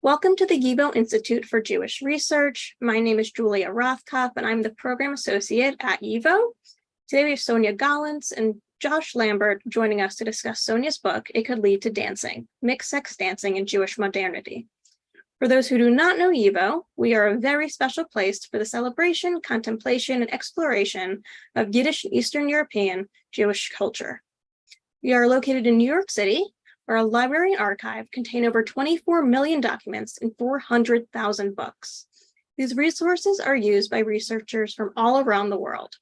Welcome to the YIVO Institute for Jewish Research. My name is Julia Rothkopf, and I'm the Program Associate at YIVO. Today we have Sonia Gollance and Josh Lambert joining us to discuss Sonia's book, It Could Lead to Dancing, Mixed-Sex Dancing in Jewish Modernity. For those who do not know YIVO, we are a very special place for the celebration, contemplation, and exploration of Yiddish and Eastern European Jewish culture. We are located in New York City, where our library and archive contain over 24 million documents and 400,000 books. These resources are used by researchers from all around the world.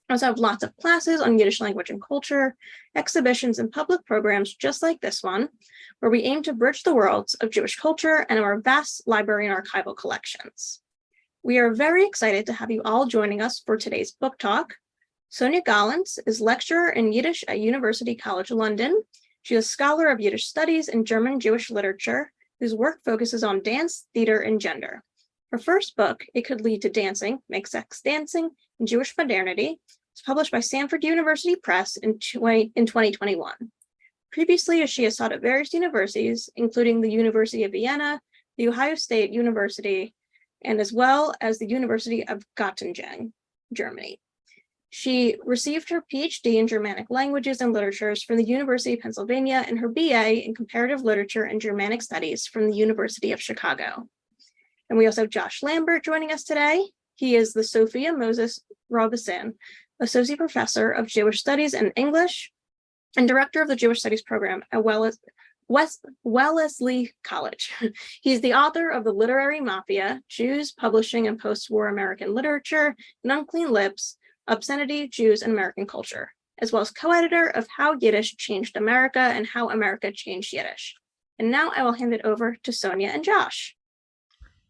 We also have lots of classes on Yiddish language and culture, exhibitions, and public programs just like this one, where we aim to bridge the worlds of Jewish culture and our vast library and archival collections. We are very excited to have you all joining us for today's book talk. Sonia Gollance is lecturer in Yiddish at University College London. She is a scholar of Yiddish studies and German Jewish literature, whose work focuses on dance, theater, and gender. Her first book, It Could Lead to Dancing, Mixed-Sex Dancing in Jewish Modernity, was published by Stanford University Press in 2021. Previously, she has taught at various universities, including the University of Vienna, the Ohio State University, and as well as the University of Göttingen, Germany. She received her PhD in Germanic languages and literatures from the University of Pennsylvania and her BA in comparative literature and Germanic studies from the University of Chicago. And we also have Josh Lambert joining us today. He is the Sophia Moses Robison Associate Professor of Jewish Studies and English and Director of the Jewish Studies Program at Wellesley College. He's the author of The Literary Mafia, Jews, Publishing, and Post-War American Literature, and Unclean Lips, Obscenity, Jews, and American Culture, as well as co-editor of How Yiddish Changed America and How America Changed Yiddish. And now I will hand it over to Sonia and Josh.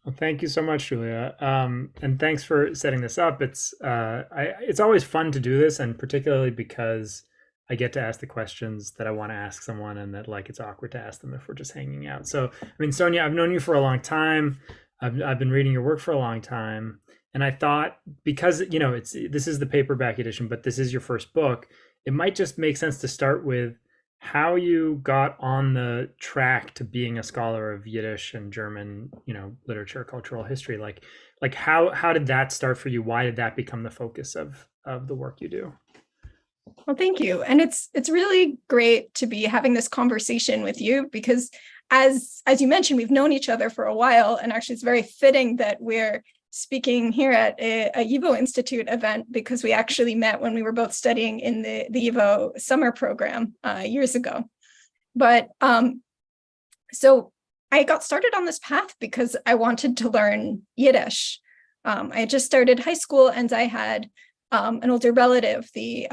Well, thank you so much, Julia. And thanks for setting this up. It's always fun to do this, and particularly because I get to ask the questions that I want to ask someone and that it's awkward to ask them if we're just hanging out. So, I mean, Sonia, I've known you for a long time. I've been reading your work for a long time. And I thought, because, this is the paperback edition, but this is your first book, it might just make sense to start with how you got on the track to being a scholar of Yiddish and German, literature, cultural history. Like how did that start for you? Why did that become the focus of the work you do? Well, thank you. And it's really great to be having this conversation with you because as you mentioned, we've known each other for a while, and actually it's very fitting that we're speaking here at a YIVO Institute event because we actually met when we were both studying in the YIVO summer program years ago. But so I got started on this path because I wanted to learn Yiddish. I had just started high school, and I had an older relative, the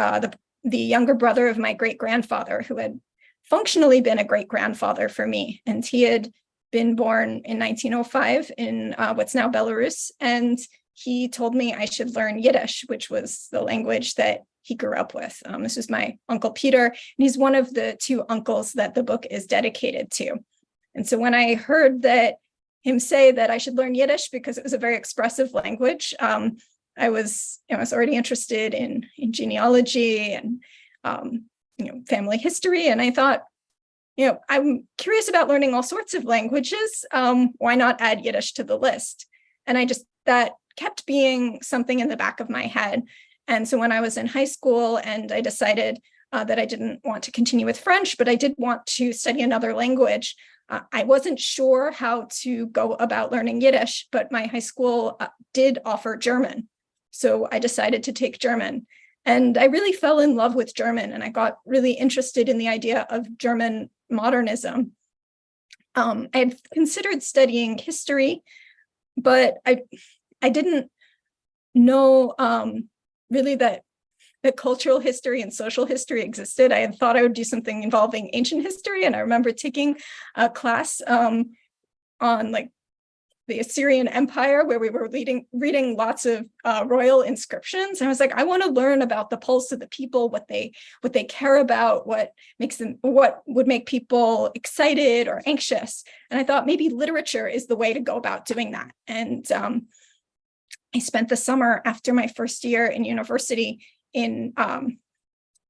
younger brother of my great-grandfather, who had functionally been a great-grandfather for me. And he had been born in 1905 in what's now Belarus. And he told me I should learn Yiddish, which was the language that he grew up with. This was my Uncle Peter, and he's one of the two uncles that the book is dedicated to. And so when I heard him say that I should learn Yiddish because it was a very expressive language, I was already interested in genealogy and family history. And I thought, I'm curious about learning all sorts of languages. Why not add Yiddish to the list? And that kept being something in the back of my head. And so when I was in high school and I decided that I didn't want to continue with French, but I did want to study another language, I wasn't sure how to go about learning Yiddish, but my high school did offer German. So I decided to take German. And I really fell in love with German, and I got really interested in the idea of German modernism. I had considered studying history, but I didn't know really that cultural history and social history existed. I had thought I would do something involving ancient history, and I remember taking a class on the Assyrian Empire, where we were reading lots of royal inscriptions. And I was like, I want to learn about the pulse of the people, what they care about, what would make people excited or anxious. And I thought maybe literature is the way to go about doing that. And I spent the summer after my first year in university in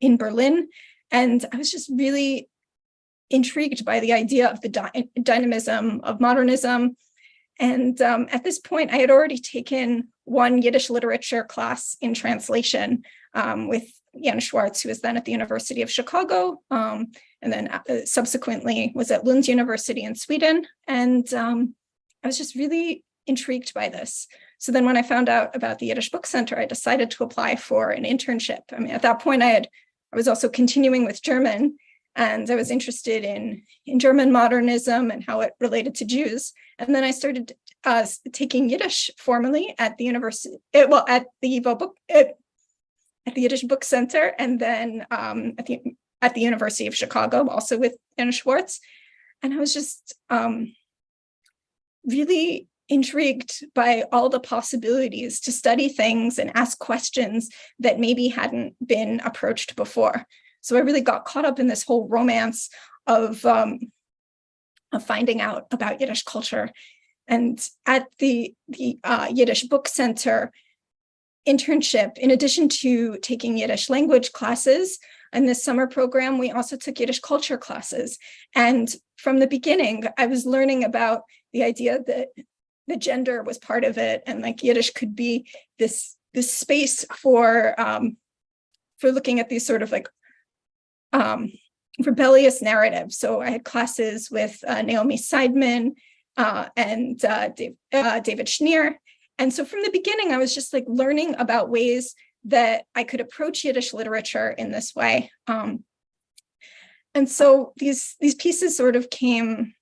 Berlin, and I was just really intrigued by the idea of the dynamism of modernism. And at this point, I had already taken one Yiddish literature class in translation with Jan Schwartz, who was then at the University of Chicago, and then subsequently was at Lund University in Sweden. And I was just really intrigued by this. So then when I found out about the Yiddish Book Center, I decided to apply for an internship. I mean, at that point, I was also continuing with German, and I was interested in German modernism and how it related to Jews. And then I started taking Yiddish formally at the university, at the YIVO book, at the Yiddish Book Center, and then at the University of Chicago, also with Anna Schwartz. And I was just really intrigued by all the possibilities to study things and ask questions that maybe hadn't been approached before. So I really got caught up in this whole romance of finding out about Yiddish culture. And at the Yiddish Book Center internship, in addition to taking Yiddish language classes in this summer program, we also took Yiddish culture classes. And from the beginning, I was learning about the idea that the gender was part of it, and like Yiddish could be this space for looking at these sort of like rebellious narratives. So I had classes with Naomi Seidman and David Schneer. And so from the beginning, I was just like learning about ways that I could approach Yiddish literature in this way. And so these pieces sort of came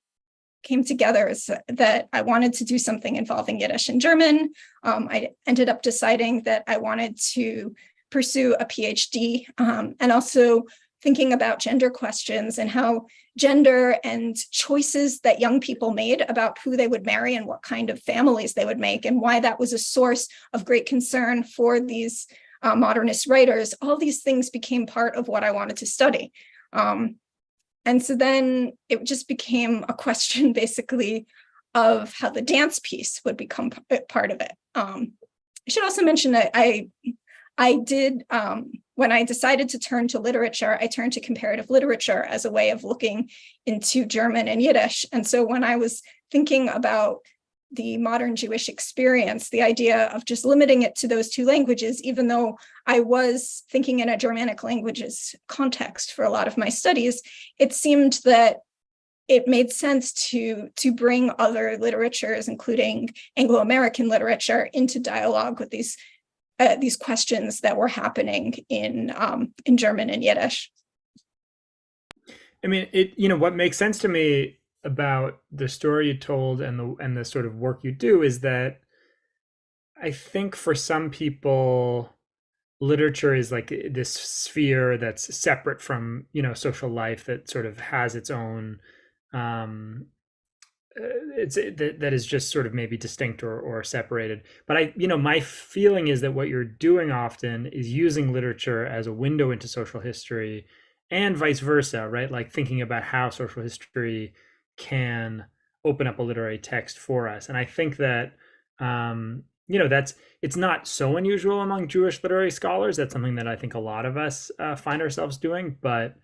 together as that I wanted to do something involving Yiddish and German. I ended up deciding that I wanted to pursue a PhD, and also thinking about gender questions and how gender and choices that young people made about who they would marry and what kind of families they would make, and why that was a source of great concern for these modernist writers. All these things became part of what I wanted to study. And so then it just became a question basically of how the dance piece would become part of it. I should also mention that I did, when I decided to turn to literature, I turned to comparative literature as a way of looking into German and Yiddish. And so when I was thinking about the modern Jewish experience, the idea of just limiting it to those two languages, even though I was thinking in a Germanic languages context for a lot of my studies, it seemed that it made sense to bring other literatures, including Anglo-American literature, into dialogue with these questions that were happening in German and Yiddish. I mean, what makes sense to me about the story you told and the sort of work you do is that I think for some people, literature is like this sphere that's separate from, social life, that sort of has its own, that is just sort of maybe distinct or separated. But my feeling is that what you're doing often is using literature as a window into social history, and vice versa, right? Like thinking about how social history can open up a literary text for us. And I think that it's not so unusual among Jewish literary scholars. That's something that I think a lot of us find ourselves doing. But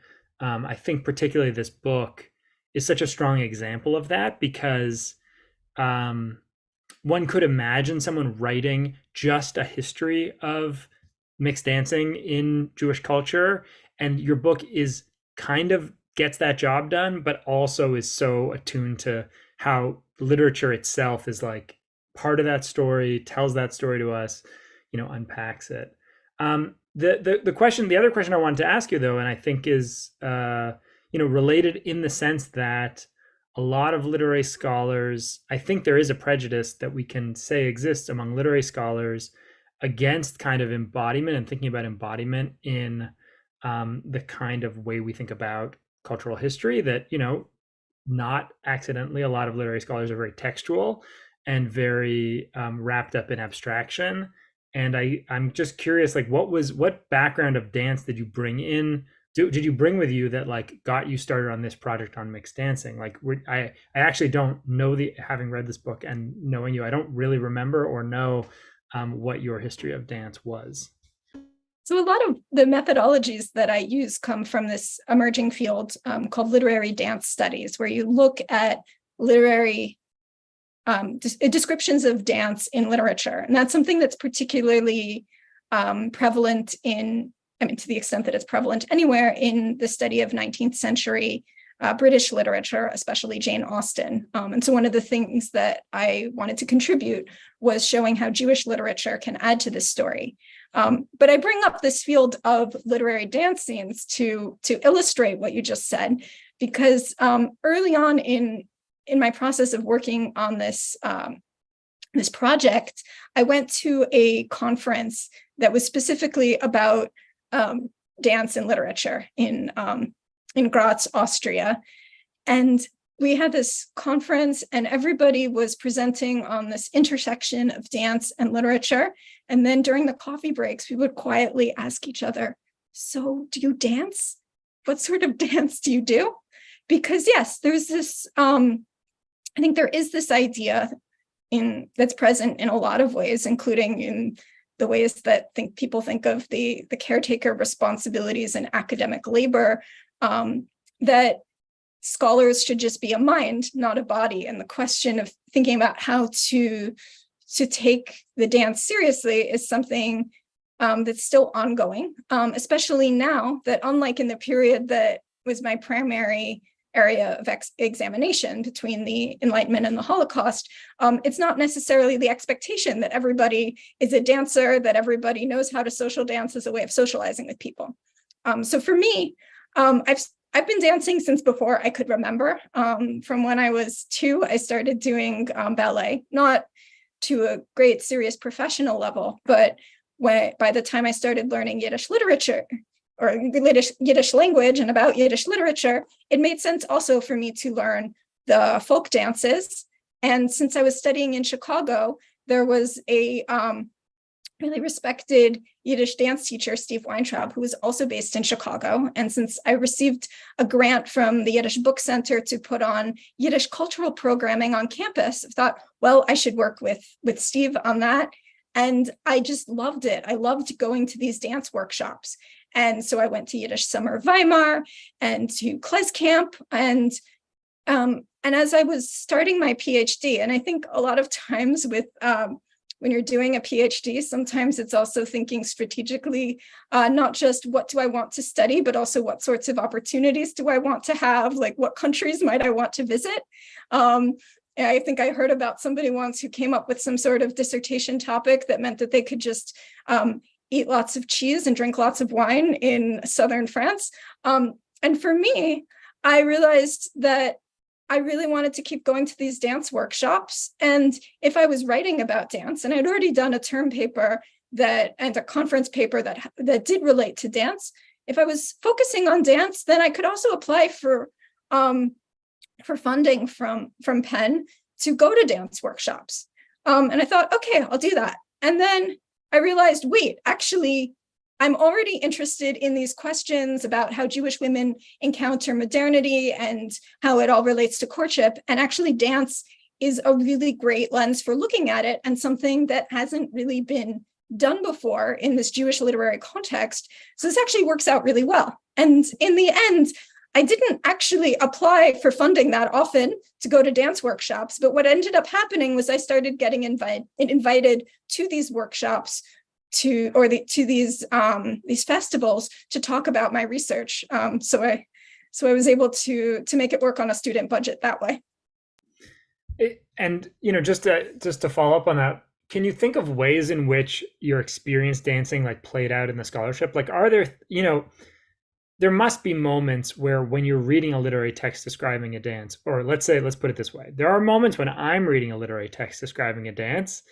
I think particularly this book is such a strong example of that, because one could imagine someone writing just a history of mixed dancing in Jewish culture, and your book is kind of gets that job done, but also is so attuned to how literature itself is like part of that story, tells that story to us, unpacks it. The other question I wanted to ask you though, and I think is related in the sense that a lot of literary scholars, I think there is a prejudice that we can say exists among literary scholars against kind of embodiment and thinking about embodiment in the kind of way we think about cultural history, that, not accidentally, a lot of literary scholars are very textual and very wrapped up in abstraction. And I'm just curious, like, what background of dance did you bring in? Did you bring with you that like got you started on this project on mixed dancing? Like, I actually don't know, having read this book and knowing you, I don't really remember or know what your history of dance was. So a lot of the methodologies that I use come from this emerging field called literary dance studies, where you look at literary descriptions of dance in literature. And that's something that's particularly prevalent in, I mean, to the extent that it's prevalent anywhere, in the study of 19th century British literature, especially Jane Austen. And so one of the things that I wanted to contribute was showing how Jewish literature can add to this story. But I bring up this field of literary dance scenes to illustrate what you just said, because early on in my process of working on this this project, I went to a conference that was specifically about dance and literature in Graz, Austria. And we had this conference and everybody was presenting on this intersection of dance and literature. And then during the coffee breaks, we would quietly ask each other, so do you dance? What sort of dance do you do? Because yes, there's this, I think there is this idea that's present in a lot of ways, including in the ways that people think of the caretaker responsibilities in academic labor, that scholars should just be a mind, not a body. And the question of thinking about how to take the dance seriously is something that's still ongoing, especially now that, unlike in the period that was my primary area of examination between the Enlightenment and the Holocaust, it's not necessarily the expectation that everybody is a dancer, that everybody knows how to social dance as a way of socializing with people. So for me, I've been dancing since before I could remember. From when I was 2, I started doing ballet, not to a great serious professional level, but by the time I started learning Yiddish literature or Yiddish language and about Yiddish literature, it made sense also for me to learn the folk dances. And since I was studying in Chicago, there was a really respected Yiddish dance teacher, Steve Weintraub, who was also based in Chicago. And since I received a grant from the Yiddish Book Center to put on Yiddish cultural programming on campus, I thought, well, I should work with Steve on that. And I just loved it. I loved going to these dance workshops. And so I went to Yiddish Summer Weimar and to Kles Camp. And as I was starting my PhD, and I think a lot of times with when you're doing a PhD, sometimes it's also thinking strategically, not just what do I want to study, but also what sorts of opportunities do I want to have, like what countries might I want to visit. I think I heard about somebody once who came up with some sort of dissertation topic that meant that they could just eat lots of cheese and drink lots of wine in southern France. And for me, I realized that I really wanted to keep going to these dance workshops. And if I was writing about dance, and I'd already done a term paper and a conference paper that did relate to dance, if I was focusing on dance, then I could also apply for funding from Penn to go to dance workshops. And I thought, okay, I'll do that. And then I realized, wait, actually, I'm already interested in these questions about how Jewish women encounter modernity and how it all relates to courtship. And actually, dance is a really great lens for looking at it, and something that hasn't really been done before in this Jewish literary context. So this actually works out really well. And in the end, I didn't actually apply for funding that often to go to dance workshops, but what ended up happening was I started getting invited to these workshops to these festivals to talk about my research. So I was able to make it work on a student budget that way. And just to follow up on that, can you think of ways in which your experience dancing like played out in the scholarship? Like, are there there must be moments where when you're reading a literary text describing a dance, or let's put it this way, there are moments when I'm reading a literary text describing a dance,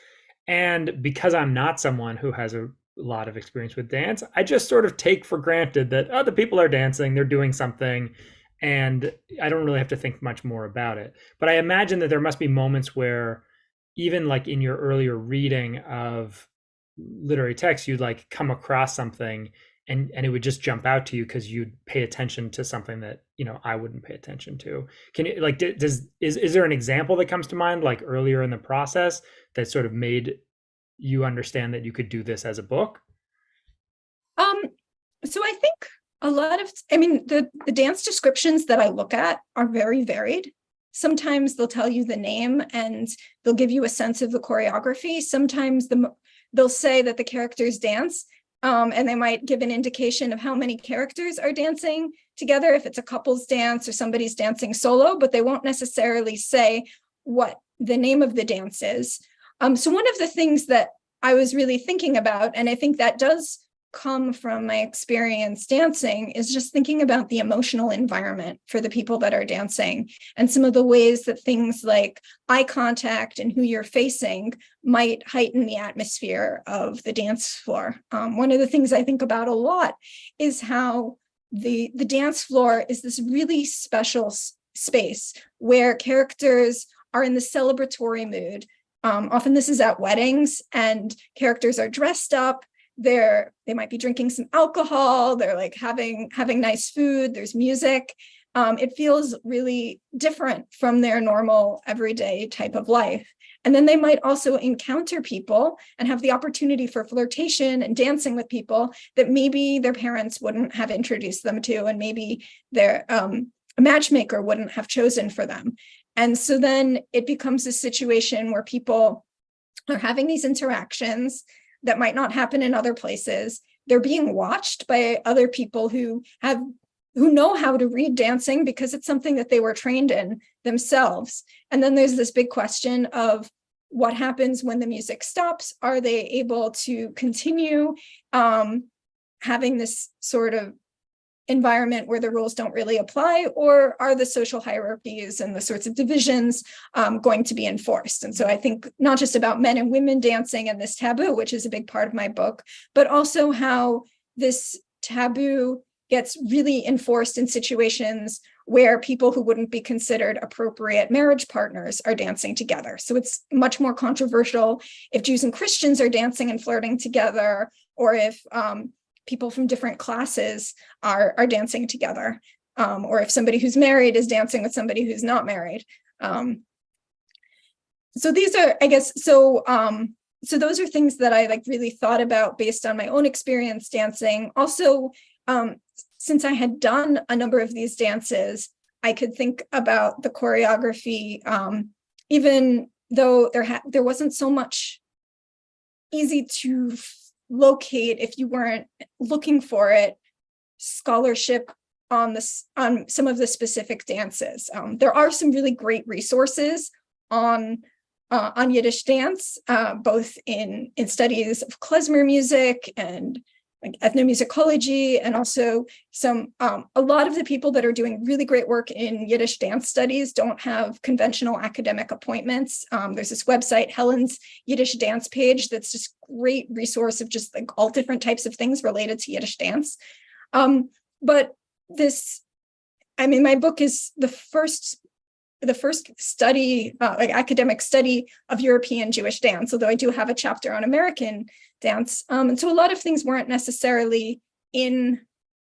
and because I'm not someone who has a lot of experience with dance, I just sort of take for granted that the people are dancing, they're doing something, and I don't really have to think much more about it. But I imagine that there must be moments where even like in your earlier reading of literary text, you'd like come across something and it would just jump out to you because you'd pay attention to something that I wouldn't pay attention to. Can you like is there an example that comes to mind like earlier in the process that sort of made you understand that you could do this as a book? Um, so I think the dance descriptions that I look at are very varied. Sometimes they'll tell you the name and they'll give you a sense of the choreography. Sometimes they'll say that the characters dance, and they might give an indication of how many characters are dancing together, if it's a couple's dance or somebody's dancing solo, but they won't necessarily say what the name of the dance is. So one of the things that I was really thinking about, and I think that does come from my experience dancing, is just thinking about the emotional environment for the people that are dancing, and some of the ways that things like eye contact and who you're facing might heighten the atmosphere of the dance floor. One of the things I think about a lot is how the dance floor is this really special space where characters are in the celebratory mood. Often this is at weddings, and characters are dressed up. They might be drinking some alcohol. They're like having nice food. There's music. It feels really different from their normal everyday type of life. And then they might also encounter people and have the opportunity for flirtation and dancing with people that maybe their parents wouldn't have introduced them to, and maybe their a matchmaker wouldn't have chosen for them. And so then it becomes a situation where people are having these interactions that might not happen in other places. They're being watched by other people who know how to read dancing because it's something that they were trained in themselves. And then there's this big question of what happens when the music stops. Are they able to continue having this sort of environment where the rules don't really apply, or are the social hierarchies and the sorts of divisions going to be enforced? And so I think not just about men and women dancing and this taboo, which is a big part of my book, but also how this taboo gets really enforced in situations where people who wouldn't be considered appropriate marriage partners are dancing together. So it's much more controversial if Jews and Christians are dancing and flirting together, or if people from different classes are dancing together, or if somebody who's married is dancing with somebody who's not married. So these are, I guess, so those are things that I like really thought about based on my own experience dancing. Also, since I had done a number of these dances, I could think about the choreography, even though there wasn't so much easy to locate if you weren't looking for it, scholarship on some of the specific dances. There are some really great resources on Yiddish dance, both in studies of klezmer music and like ethnomusicology, and also a lot of the people that are doing really great work in Yiddish dance studies don't have conventional academic appointments. There's this website, Helen's Yiddish Dance page, that's just great resource of just like all different types of things related to Yiddish dance. But my book is the first study, like academic study of European Jewish dance, although I do have a chapter on American dance. And so a lot of things weren't necessarily in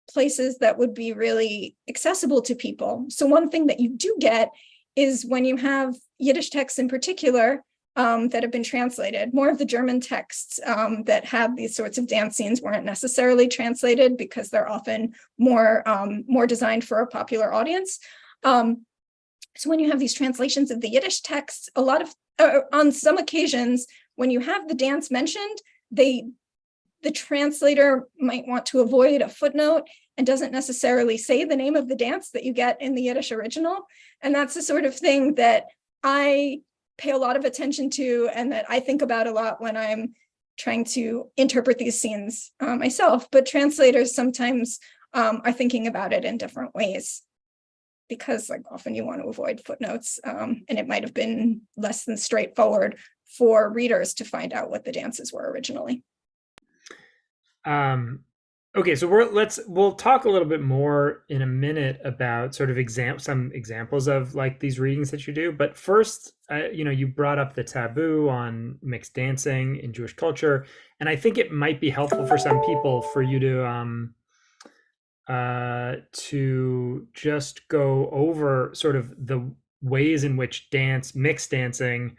places that would be really accessible to people. So one thing that you do get is when you have Yiddish texts in particular that have been translated. More of the German texts that have these sorts of dance scenes weren't necessarily translated because they're often more designed for a popular audience. So when you have these translations of the Yiddish texts, on some occasions, when you have the dance mentioned, the translator might want to avoid a footnote and doesn't necessarily say the name of the dance that you get in the Yiddish original. And that's the sort of thing that I pay a lot of attention to, and that I think about a lot when I'm trying to interpret these scenes myself. But translators sometimes are thinking about it in different ways, because like often you want to avoid footnotes, and it might have been less than straightforward for readers to find out what the dances were originally. Okay, so we'll talk a little bit more in a minute about sort of some examples of like these readings that you do. But first, you brought up the taboo on mixed dancing in Jewish culture, and I think it might be helpful for some people for you to just go over sort of the ways in which mixed dancing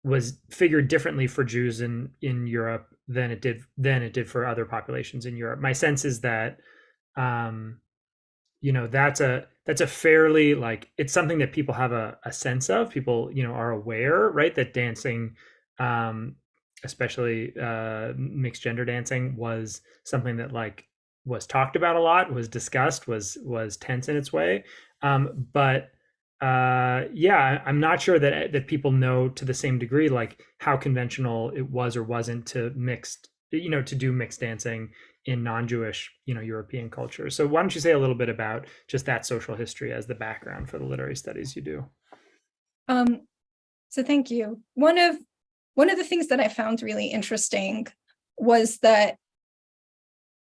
was figured differently for Jews in Europe than it did for other populations in Europe. My sense is that that's a fairly, like, it's something that people have a sense of. People are aware, right, that dancing, especially mixed gender dancing, was something that like was talked about a lot, was discussed, was tense in its way. But yeah, I'm not sure that people know to the same degree like how conventional it was or wasn't to do mixed dancing in non-Jewish, European culture. So why don't you say a little bit about just that social history as the background for the literary studies you do? So thank you. One of the things that I found really interesting was that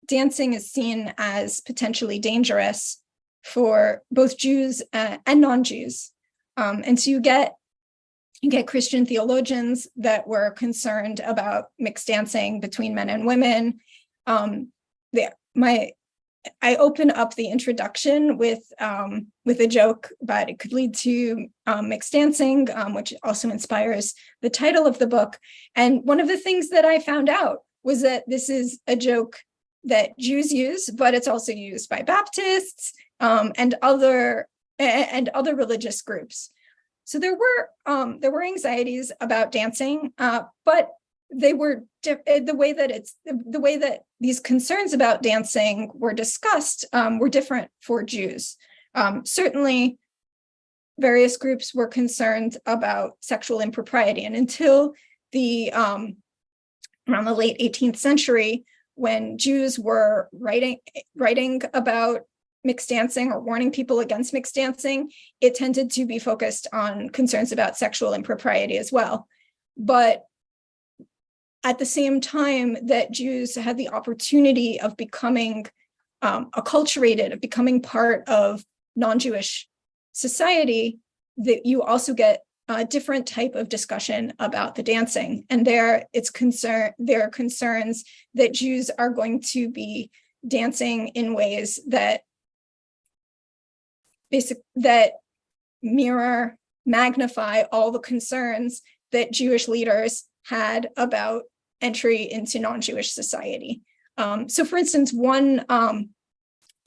dancing is seen as potentially dangerous for both Jews and non-Jews. And so you get Christian theologians that were concerned about mixed dancing between men and women. I open up the introduction with a joke, but it could lead to mixed dancing, which also inspires the title of the book. And one of the things that I found out was that this is a joke that Jews use, but it's also used by Baptists and other religious groups. So there were anxieties about dancing, but they were the way that these concerns about dancing were discussed were different for Jews. Certainly, various groups were concerned about sexual impropriety, and until around the late 18th century, when Jews were writing about mixed dancing or warning people against mixed dancing, it tended to be focused on concerns about sexual impropriety as well. But at the same time that Jews had the opportunity of becoming acculturated, of becoming part of non-Jewish society, that you also get a different type of discussion about the dancing. And there are concerns that Jews are going to be dancing in ways that magnify all the concerns that Jewish leaders had about entry into non-Jewish society. So for instance, one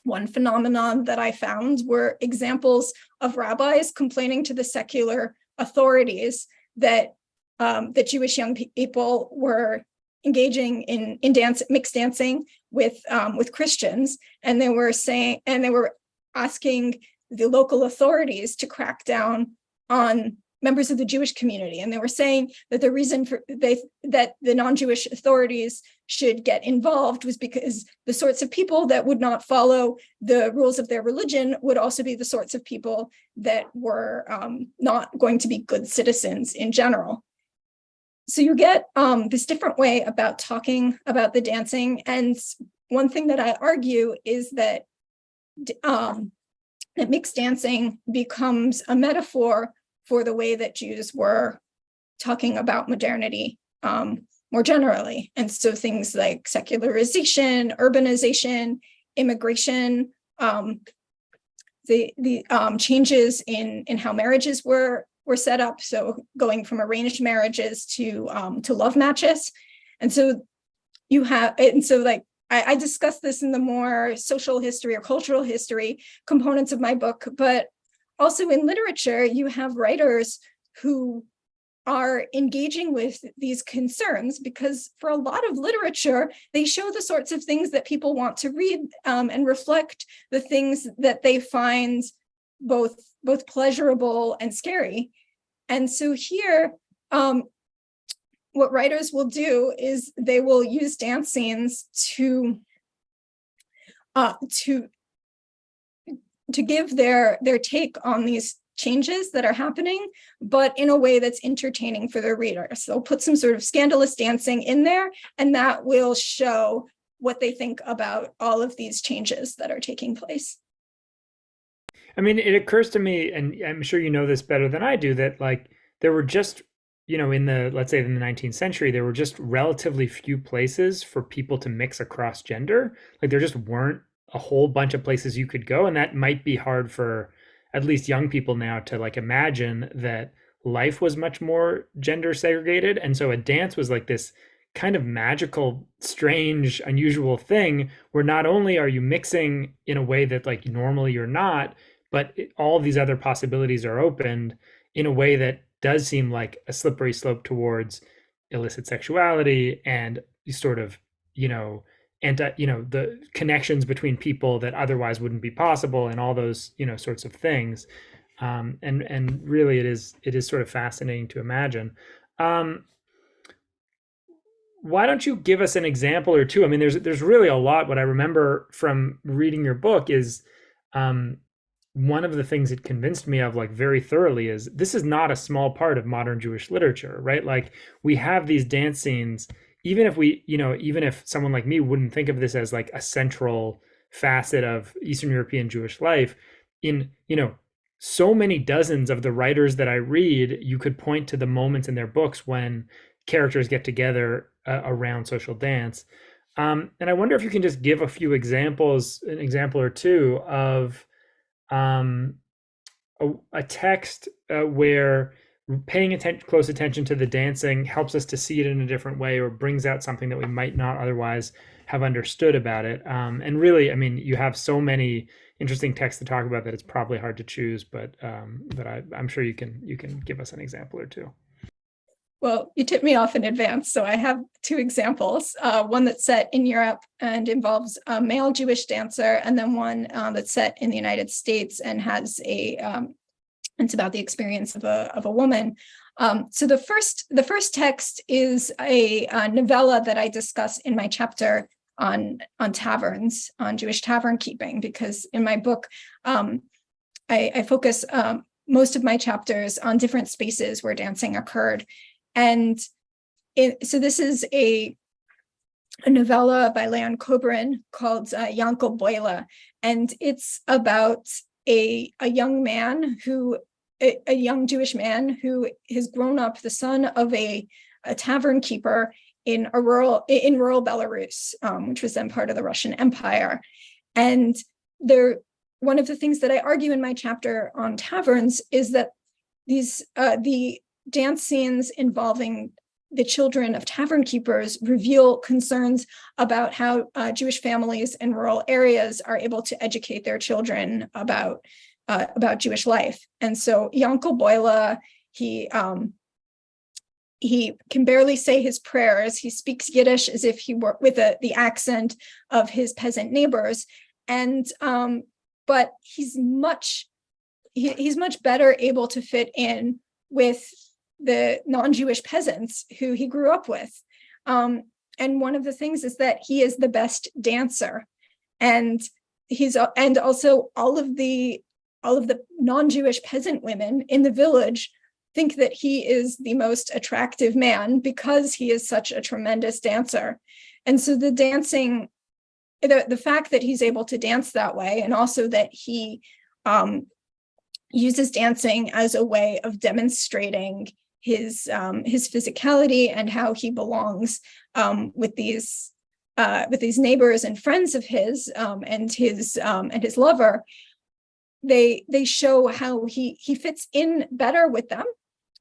phenomenon that I found were examples of rabbis complaining to the secular authorities that Jewish young people were engaging in mixed dancing with Christians, and they were asking the local authorities to crack down on members of the Jewish community. And they were saying that the reason that the non-Jewish authorities should get involved was because the sorts of people that would not follow the rules of their religion would also be the sorts of people that were not going to be good citizens in general. So you get this different way about talking about the dancing. And one thing that I argue is that that mixed dancing becomes a metaphor for the way that Jews were talking about modernity more generally. And so things like secularization, urbanization, immigration, the changes in how marriages were set up. So going from arranged marriages to love matches. And so I discuss this in the more social history or cultural history components of my book, but also in literature, you have writers who are engaging with these concerns because for a lot of literature, they show the sorts of things that people want to read and reflect the things that they find both pleasurable and scary. And so here, what writers will do is they will use dance scenes to give their take on these changes that are happening, but in a way that's entertaining for their readers. So they'll put some sort of scandalous dancing in there, and that will show what they think about all of these changes that are taking place. I mean, it occurs to me, and I'm sure you know this better than I do, that like there were just, let's say in the 19th century, there were just relatively few places for people to mix across gender. Like there just weren't a whole bunch of places you could go. And that might be hard for at least young people now to like imagine that life was much more gender segregated. And so a dance was like this kind of magical, strange, unusual thing where not only are you mixing in a way that like normally you're not, but all these other possibilities are opened in a way that does seem like a slippery slope towards illicit sexuality and sort of, the connections between people that otherwise wouldn't be possible and all those, sorts of things. And really it is sort of fascinating to imagine. Why don't you give us an example or two? I mean, there's really a lot. What I remember from reading your book is one of the things it convinced me of like very thoroughly is this is not a small part of modern Jewish literature, right? Like we have these dance scenes, even if someone like me wouldn't think of this as like a central facet of Eastern European Jewish life, in, so many dozens of the writers that I read, you could point to the moments in their books when characters get together around social dance. And I wonder if you can just give a few examples, an example or two of a text where paying close attention to the dancing helps us to see it in a different way or brings out something that we might not otherwise have understood about it. And really, I mean, you have so many interesting texts to talk about that it's probably hard to choose, but I'm sure you can give us an example or two. Well, you tipped me off in advance, so I have two examples. One that's set in Europe and involves a male Jewish dancer, and then one that's set in the United States and has it's about the experience of a woman. So the first text is a novella that I discuss in my chapter on taverns, on Jewish tavern keeping, because in my book, I focus most of my chapters on different spaces where dancing occurred. And so this is a novella by Leon Kobrin called Yankel Boila, and it's about a young man a young Jewish man who has grown up the son of a tavern keeper in rural Belarus, which was then part of the Russian Empire. And one of the things that I argue in my chapter on taverns is that the dance scenes involving the children of tavern keepers reveal concerns about how Jewish families in rural areas are able to educate their children about Jewish life. And so Yankel Boila, he can barely say his prayers. He speaks Yiddish as if he were with the accent of his peasant neighbors, and but he's much better able to fit in with the non-Jewish peasants who he grew up with. And one of the things is that he is the best dancer, and also all of the non-Jewish peasant women in the village think that he is the most attractive man because he is such a tremendous dancer. And so the dancing, the fact that he's able to dance that way, and also that he uses dancing as a way of demonstrating his physicality and how he belongs with these neighbors and friends of his and his lover. They show how he fits in better with them,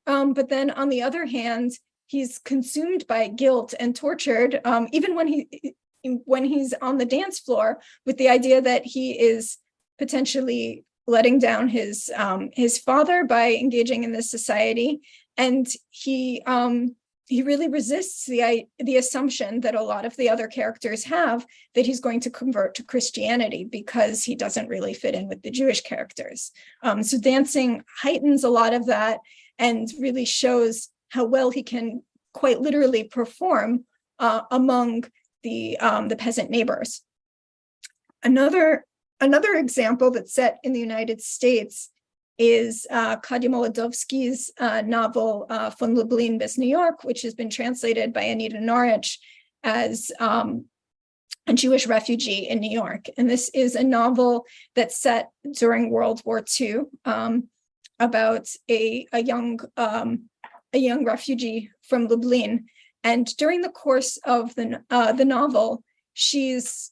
but then on the other hand, he's consumed by guilt and tortured, even when he's on the dance floor, with the idea that he is potentially letting down his father by engaging in this society, and he really resists the assumption that a lot of the other characters have, that he's going to convert to Christianity because he doesn't really fit in with the Jewish characters. So dancing heightens a lot of that and really shows how well he can quite literally perform among the peasant neighbors. Another example that's set in the United States is Kadia Molodowski's novel Von Lublin bis New York, which has been translated by Anita Norwich as a Jewish refugee in New York. And this is a novel that's set during World War II about a young refugee from Lublin. And during the course of the novel, she's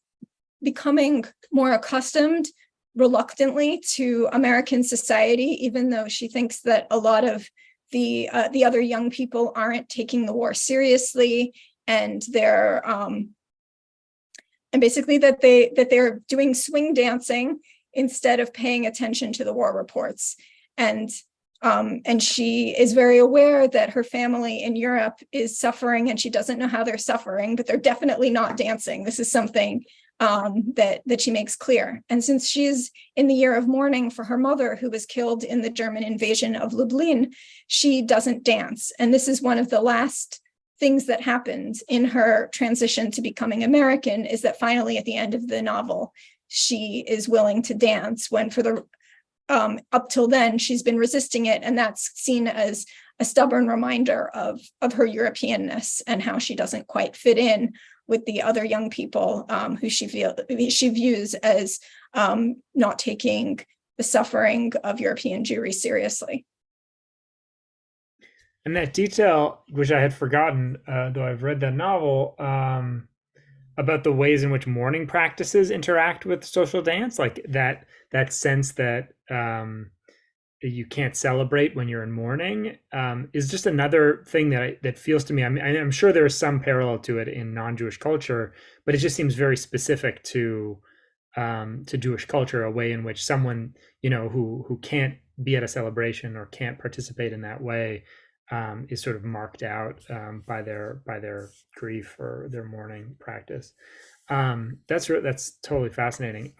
becoming more accustomed, reluctantly, to American society, even though she thinks that a lot of the other young people aren't taking the war seriously, and basically that they're doing swing dancing instead of paying attention to the war reports. And she is very aware that her family in Europe is suffering, and she doesn't know how they're suffering, but they're definitely not dancing. This is something that she makes clear. And since she's in the year of mourning for her mother, who was killed in the German invasion of Lublin, she doesn't dance. And this is one of the last things that happens in her transition to becoming American, is that finally at the end of the novel, she is willing to dance, when for the up till then she's been resisting it, and that's seen as a stubborn reminder of her Europeanness and how she doesn't quite fit in with the other young people who she views as not taking the suffering of European Jewry seriously. And that detail, which I had forgotten, though I've read that novel, about the ways in which mourning practices interact with social dance, like that sense that you can't celebrate when you're in mourning, is just another thing that feels to me. I'm sure there is some parallel to it in non-Jewish culture, but it just seems very specific to Jewish culture, a way in which someone, who can't be at a celebration or can't participate in that way, is sort of marked out by their grief or their mourning practice. That's totally fascinating.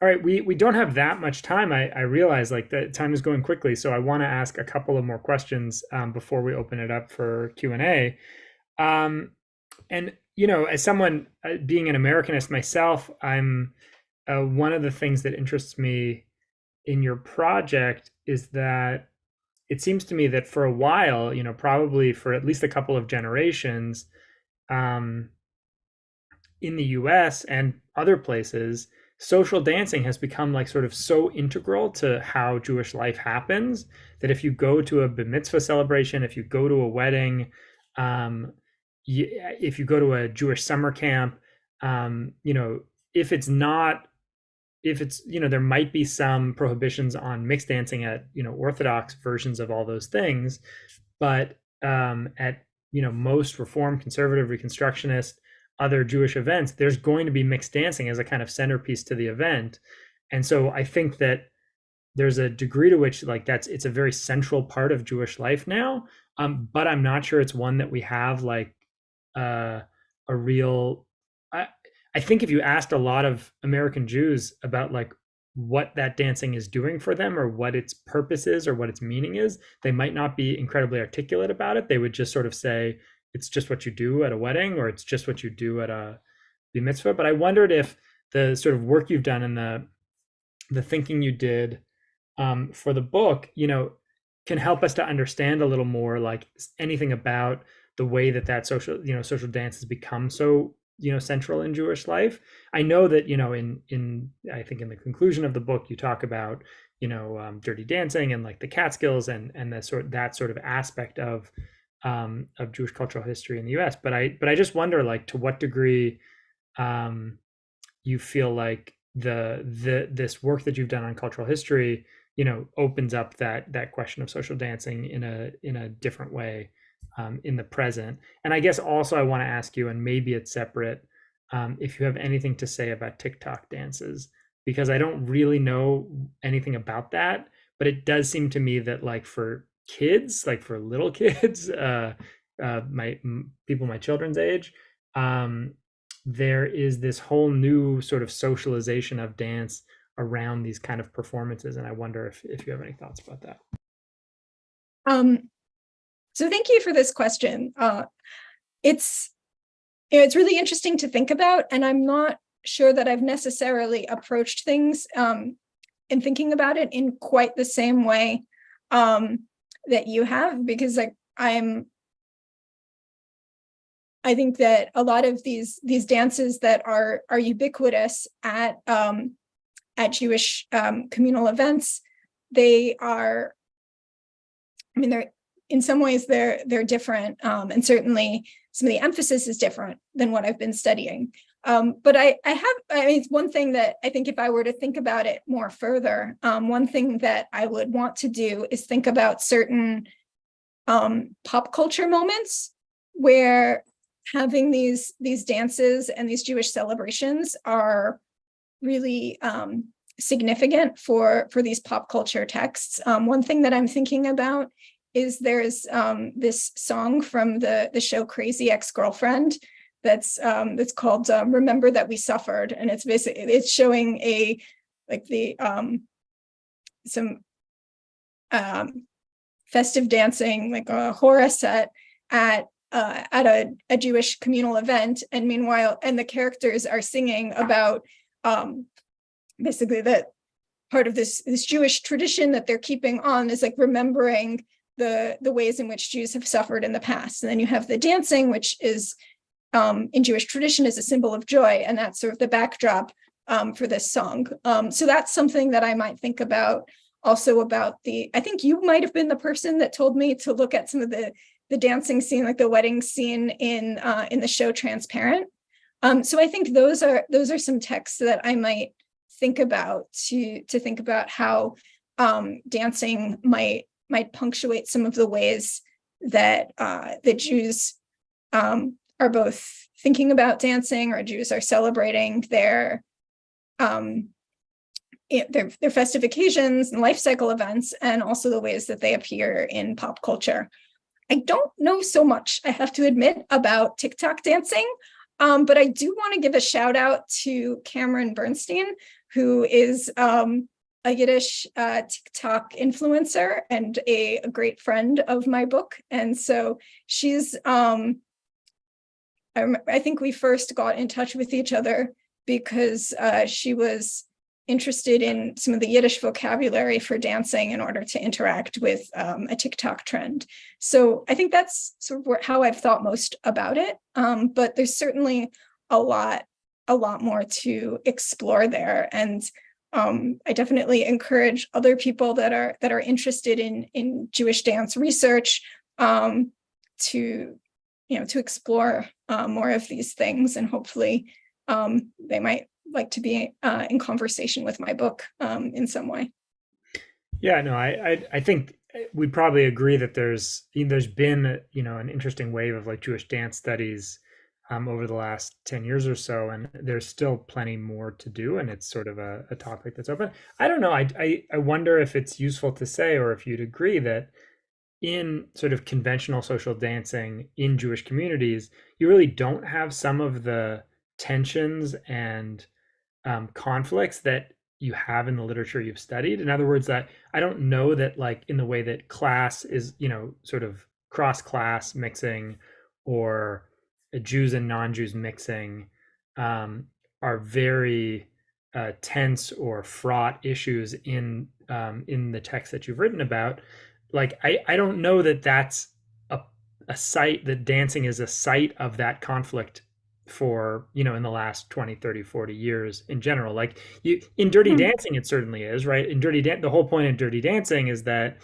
All right, we don't have that much time. I realize like the time is going quickly, so I want to ask a couple of more questions before we open it up for Q&A. And as someone being an Americanist myself, I'm one of the things that interests me in your project is that it seems to me that for a while, probably for at least a couple of generations, in the US and other places, social dancing has become like sort of so integral to how Jewish life happens that if you go to a bar mitzvah celebration, if you go to a wedding, if you go to a Jewish summer camp, if it's there might be some prohibitions on mixed dancing at Orthodox versions of all those things, but at most Reform, Conservative, Reconstructionist, other Jewish events, there's going to be mixed dancing as a kind of centerpiece to the event. And so I think that there's a degree to which like it's a very central part of Jewish life now, but I'm not sure it's one that we have like a real. I think if you asked a lot of American Jews about like what that dancing is doing for them or what its purpose is or what its meaning is, they might not be incredibly articulate about it. They would just sort of say it's just what you do at a wedding, or it's just what you do at a bar mitzvah. But I wondered if the sort of work you've done and the thinking you did for the book, can help us to understand a little more like anything about the way that social dance has become so central in Jewish life. I know that in I think in the conclusion of the book you talk about Dirty Dancing and like the Catskills and that sort of aspect of Jewish cultural history in the U.S. But I just wonder like to what degree you feel like this work that you've done on cultural history opens up that question of social dancing in a different way in the present. And I guess also I want to ask you, and maybe it's separate, if you have anything to say about TikTok dances, because I don't really know anything about that, but it does seem to me that like for kids, like for little kids, my children's age, there is this whole new sort of socialization of dance around these kind of performances. And I wonder if you have any thoughts about that. So thank you for this question. It's really interesting to think about, and I'm not sure that I've necessarily approached things in thinking about it in quite the same way that you have, because I think that a lot of these dances that are ubiquitous at Jewish communal events, they're in some ways they're different, and certainly some of the emphasis is different than what I've been studying. But I mean, it's one thing that I think if I were to think about it more further, one thing that I would want to do is think about certain pop culture moments where having these dances and these Jewish celebrations are really significant for these pop culture texts. One thing that I'm thinking about is there's this song from the show Crazy Ex-Girlfriend that's called Remember That We Suffered, and it's showing some festive dancing, like a horror set at a Jewish communal event, and meanwhile, and the characters are singing about basically that part of this Jewish tradition that they're keeping on is like remembering the ways in which Jews have suffered in the past. And then you have the dancing, which is in Jewish tradition is a symbol of joy, and that's sort of the backdrop for this song. So that's something that I might think about. Also about I think you might have been the person that told me to look at some of the dancing scene, like the wedding scene in the show Transparent. So I think those are some texts that I might think about to think about how dancing might punctuate some of the ways that that Jews are both thinking about dancing, or Jews are celebrating their festive occasions and life cycle events, and also the ways that they appear in pop culture. I don't know so much, I have to admit, about TikTok dancing, but I do want to give a shout out to Cameron Bernstein, who is a Yiddish TikTok influencer and a great friend of my book. And so she's, I think we first got in touch with each other because she was interested in some of the Yiddish vocabulary for dancing in order to interact with a TikTok trend. So I think that's sort of how I've thought most about it. But there's certainly a lot more to explore there. And I definitely encourage other people that are interested in Jewish dance research to explore more of these things, and hopefully they might like to be in conversation with my book in some way. Yeah, no, I think we'd probably agree that there's been an interesting wave of like Jewish dance studies over the last 10 years or so, and there's still plenty more to do, and it's sort of a topic that's open. I don't know, I wonder if it's useful to say, or if you'd agree, that in sort of conventional social dancing in Jewish communities, you really don't have some of the tensions and conflicts that you have in the literature you've studied. In other words, that I don't know that, like, in the way that class is, sort of cross-class mixing, or Jews and non-Jews mixing are very tense or fraught issues in the text that you've written about. Like, I don't know that that's a site, that dancing is a site of that conflict for, in the last 20, 30, 40 years in general. Like, in Dirty Dancing, it certainly is, right? In the whole point of Dirty Dancing is that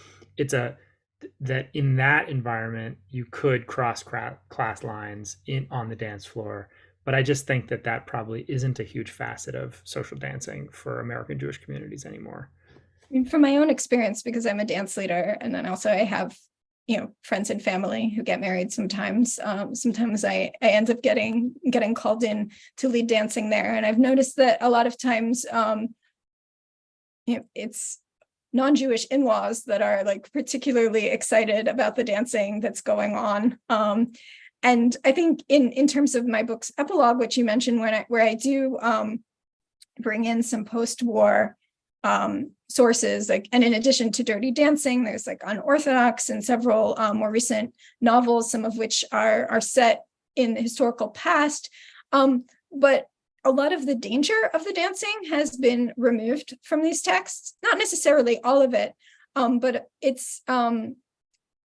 that in that environment, you could cross class lines on the dance floor. But I just think that probably isn't a huge facet of social dancing for American Jewish communities anymore. From my own experience, because I'm a dance leader, and then also I have, friends and family who get married sometimes. Sometimes I end up getting called in to lead dancing there. And I've noticed that a lot of times, it's non-Jewish in-laws that are like particularly excited about the dancing that's going on. And I think in terms of my book's epilogue, which you mentioned, where I do bring in some post-war sources, like, and in addition to Dirty Dancing, there's like Unorthodox and several more recent novels, some of which are set in the historical past. But a lot of the danger of the dancing has been removed from these texts, not necessarily all of it, but it's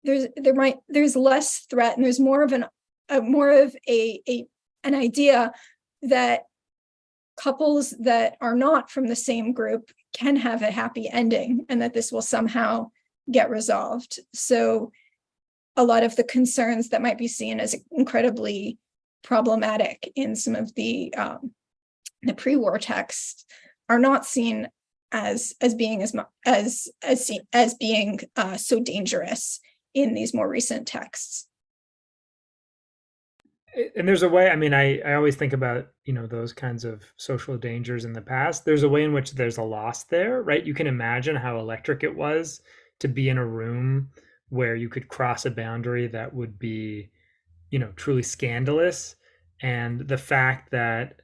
there's less threat, and there's more of an idea that couples that are not from the same group can have a happy ending, and that this will somehow get resolved. So a lot of the concerns that might be seen as incredibly problematic in some of the pre-war texts are not seen as being so dangerous in these more recent texts. And there's a way, I mean, I always think about, those kinds of social dangers in the past. There's a way in which there's a loss there, right? You can imagine how electric it was to be in a room where you could cross a boundary that would be, truly scandalous. And the fact that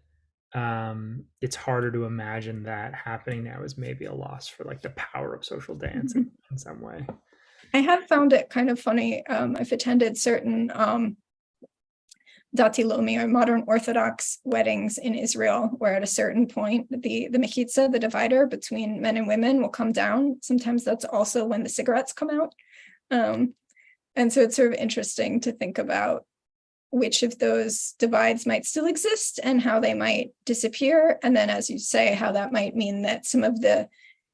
it's harder to imagine that happening now is maybe a loss for like the power of social dance in some way. I have found it kind of funny. I've attended certain Datilomi, or modern Orthodox weddings in Israel, where at a certain point, the mechitza, the divider between men and women, will come down. Sometimes that's also when the cigarettes come out. And so it's sort of interesting to think about which of those divides might still exist and how they might disappear. And then, as you say, how that might mean that some of the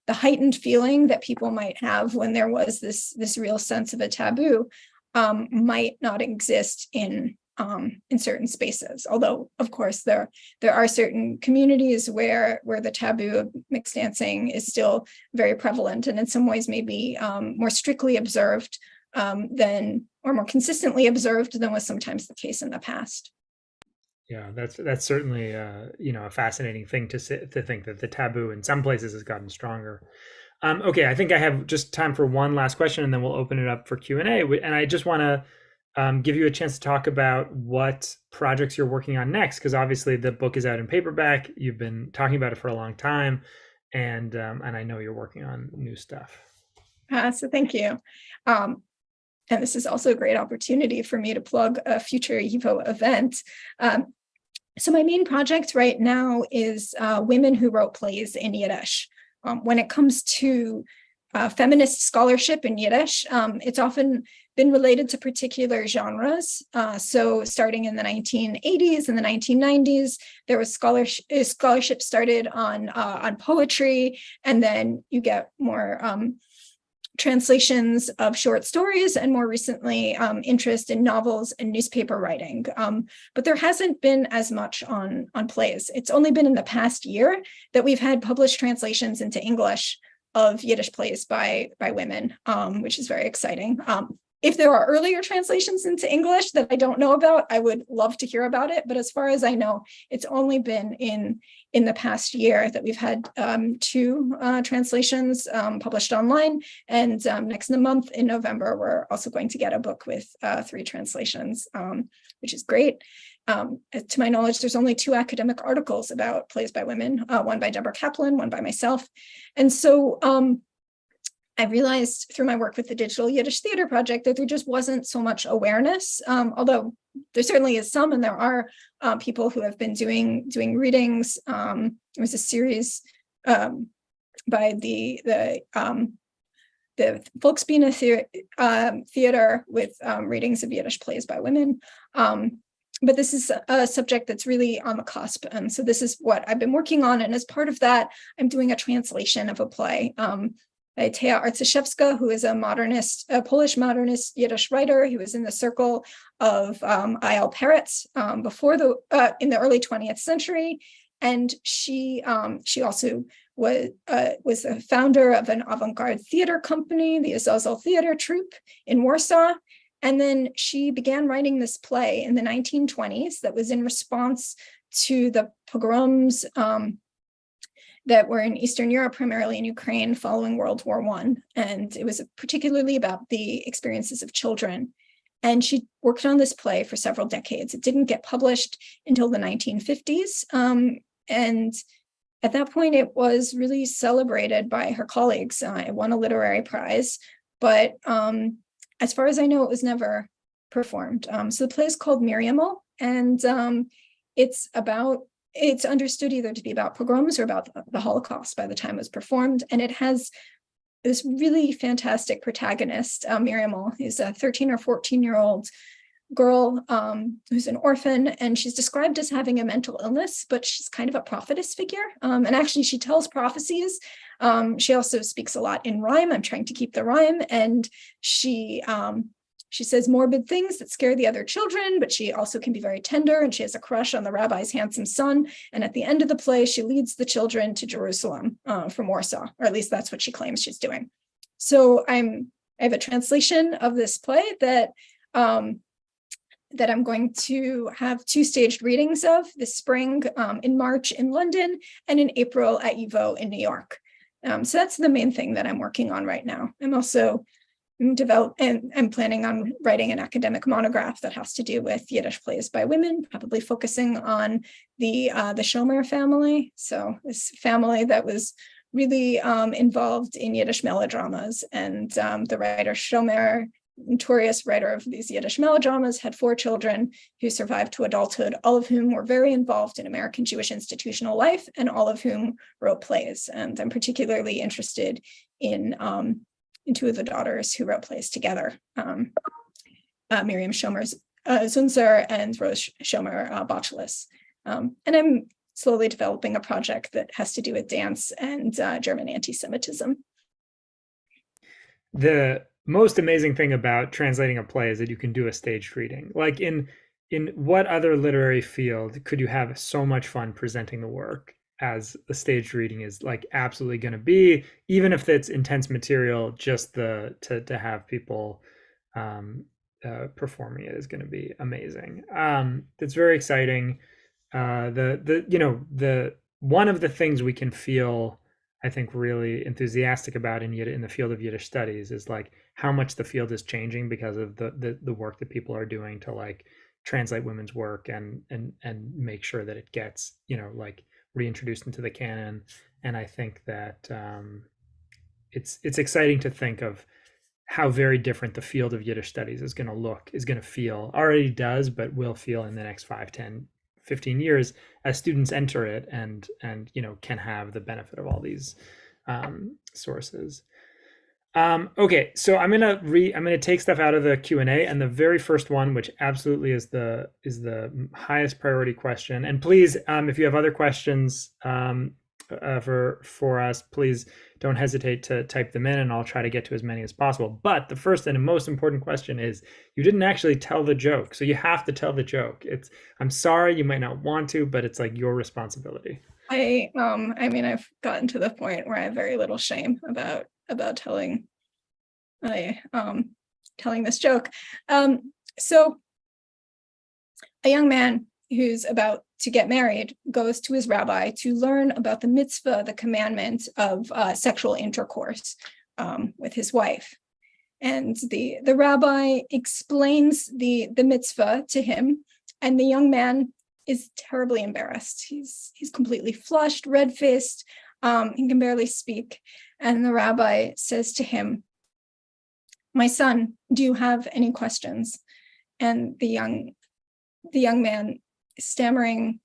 heightened feeling that people might have when there was this real sense of a taboo might not exist in certain spaces. Although, of course, there are certain communities where the taboo of mixed dancing is still very prevalent, and in some ways maybe more strictly observed or more consistently observed than was sometimes the case in the past. Yeah, that's certainly a fascinating thing to think that the taboo in some places has gotten stronger. Okay, I think I have just time for one last question, and then we'll open it up for Q&A. And I just want to give you a chance to talk about what projects you're working on next, because obviously the book is out in paperback. You've been talking about it for a long time, and I know you're working on new stuff. So thank you. And this is also a great opportunity for me to plug a future YIVO event. So my main project right now is women who wrote plays in Yiddish. When it comes to feminist scholarship in Yiddish, it's often been related to particular genres. So starting in the 1980s and the 1990s, there was scholarship started on poetry, and then you get more translations of short stories, and more recently interest in novels and newspaper writing. But there hasn't been as much on plays. It's only been in the past year that we've had published translations into English of Yiddish plays by women, which is very exciting. If there are earlier translations into English that I don't know about, I would love to hear about it. But as far as I know, it's only been in the past year that we've had 2 translations published online. And next month in November, we're also going to get a book with 3 translations, which is great. To my knowledge, there's only 2 academic articles about plays by women, one by Deborah Kaplan, one by myself. And so I realized through my work with the Digital Yiddish Theater Project that there just wasn't so much awareness, although there certainly is some, and there are people who have been doing readings. There was a series by the Volksbühne Theater with readings of Yiddish plays by women. But this is a subject that's really on the cusp. And so this is what I've been working on. And as part of that, I'm doing a translation of a play by Tea Arciszewska, who is a Polish modernist Yiddish writer. He was in the circle of I.L. Peretz in the early 20th century. And she also was the founder of an avant-garde theater company, the Azazel Theater Troupe in Warsaw. And then she began writing this play in the 1920s that was in response to the pogroms that were in Eastern Europe, primarily in Ukraine, following World War I. And it was particularly about the experiences of children. And she worked on this play for several decades. It didn't get published until the 1950s. And at that point, it was really celebrated by her colleagues. It won a literary prize, but as far as I know, it was never performed. So the play is called Miriamel, and it's understood either to be about pogroms or about the Holocaust by the time it was performed. And it has this really fantastic protagonist, Miriamel, who's a 13 or 14-year-old girl who's an orphan, and she's described as having a mental illness, but she's kind of a prophetess figure. And actually she tells prophecies. She also speaks a lot in rhyme. I'm trying to keep the rhyme. And she She says morbid things that scare the other children, but she also can be very tender, and she has a crush on the rabbi's handsome son. And at the end of the play, she leads the children to Jerusalem from Warsaw, or at least that's what she claims she's doing. So I have a translation of this play that I'm going to have 2 staged readings of this spring, in March in London and in April at YIVO in New York. So that's the main thing that I'm working on right now. I'm also I'm planning on writing an academic monograph that has to do with Yiddish plays by women, probably focusing on the Schomer family. So this family that was really involved in Yiddish melodramas, and the writer Schomer, notorious writer of these Yiddish melodramas, had 4 children who survived to adulthood, all of whom were very involved in American Jewish institutional life, and all of whom wrote plays. And I'm particularly interested in 2 of the daughters who wrote plays together, Miriam Schomer's Zunzer and Rose Schomer Botulus. And I'm slowly developing a project that has to do with dance and German anti-Semitism. The most amazing thing about translating a play is that you can do a staged reading. Like in what other literary field could you have so much fun presenting the work as a staged reading is like absolutely going to be, even if it's intense material, just to have people performing it is going to be amazing. It's very exciting. The one of the things we can feel, I think, really enthusiastic about in the field of Yiddish studies is like how much the field is changing because of the work that people are doing to like translate women's work and make sure that it gets, like reintroduced into the canon. And I think that it's exciting to think of how very different the field of Yiddish studies is going to feel, already does, but will feel in the next 5, 10, 15 years as students enter it and can have the benefit of all these sources. Okay, so I'm gonna take stuff out of the Q&A, and the very first one, which absolutely is the highest priority question. And please, if you have other questions for us, please don't hesitate to type them in, and I'll try to get to as many as possible. But the first and most important question is, you didn't actually tell the joke, so you have to tell the joke. I'm sorry, you might not want to, but it's like your responsibility. I've gotten to the point where I have very little shame about telling this joke. So a young man who's about to get married goes to his rabbi to learn about the mitzvah, the commandment of sexual intercourse with his wife. And the rabbi explains the mitzvah to him, and the young man is terribly embarrassed. He's completely flushed, red-faced, he can barely speak. And the rabbi says to him, "My son, do you have any questions?" And the young man, stammering,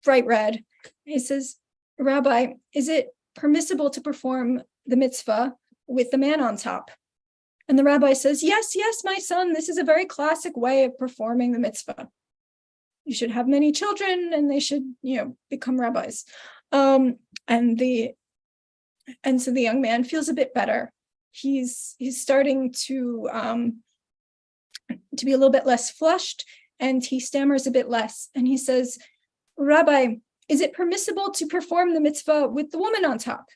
bright red, he says, "Rabbi, is it permissible to perform the mitzvah with the man on top?" And the rabbi says, yes, my son, this is a very classic way of performing the mitzvah. You should have many children, and they should, become rabbis. And so the young man feels a bit better. He's starting to be a little bit less flushed, and he stammers a bit less. And he says, "Rabbi, is it permissible to perform the mitzvah with the woman on top?"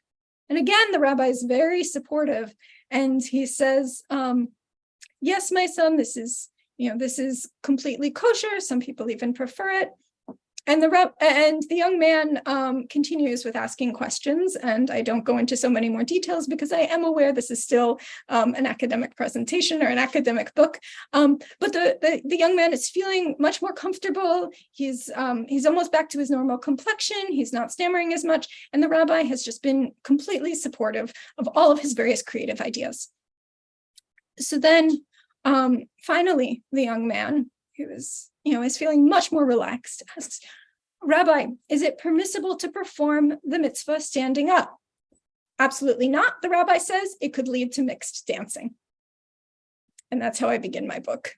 And again, the rabbi is very supportive, and he says, "Yes, my son, this is completely kosher. Some people even prefer it." And the young man continues with asking questions, and I don't go into so many more details because I am aware this is still an academic presentation or an academic book. But the young man is feeling much more comfortable. He's almost back to his normal complexion. He's not stammering as much, and the rabbi has just been completely supportive of all of his various creative ideas. So then, finally, the young man, who is feeling much more relaxed, asks, "Rabbi, is it permissible to perform the mitzvah standing up?" "Absolutely not," the rabbi says. "It could lead to mixed dancing." And that's how I begin my book.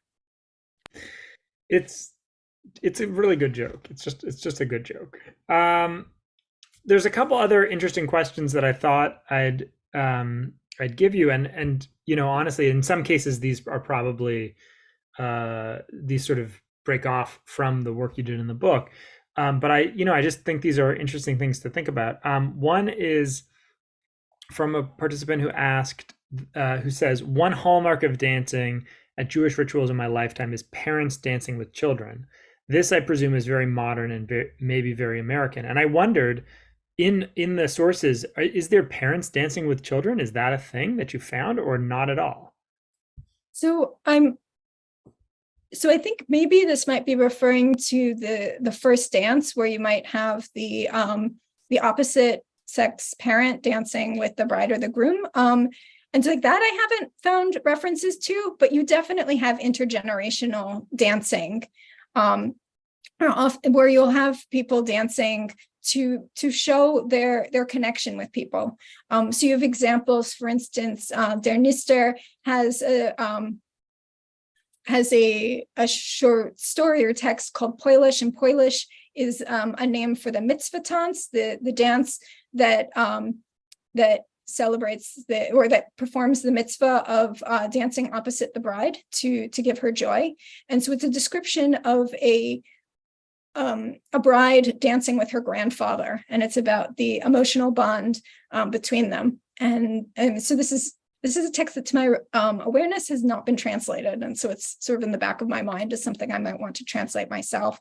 It's a really good joke. It's just a good joke. There's a couple other interesting questions that I thought I'd I'd give you. And honestly, in some cases, these are probably these sort of break off from the work you did in the book. But I just think these are interesting things to think about. One is from a participant who asked, who says, one hallmark of dancing at Jewish rituals in my lifetime is parents dancing with children. This, I presume, is very modern and maybe very American. And I wondered, in the sources, is there parents dancing with children? Is that a thing that you found, or not at all? So I think maybe this might be referring to the first dance, where you might have the opposite sex parent dancing with the bride or the groom. And so like that I haven't found references to, but you definitely have intergenerational dancing, where you'll have people dancing to show their connection with people. So you have examples, for instance, Der Nister has a short story or text called Polish, and Polish is a name for the mitzvah dance, the dance that celebrates that performs the mitzvah of dancing opposite the bride to give her joy. And so it's a description of a bride dancing with her grandfather, and it's about the emotional bond between them. And so this is a text that, to my awareness, has not been translated, and so it's sort of in the back of my mind as something I might want to translate myself.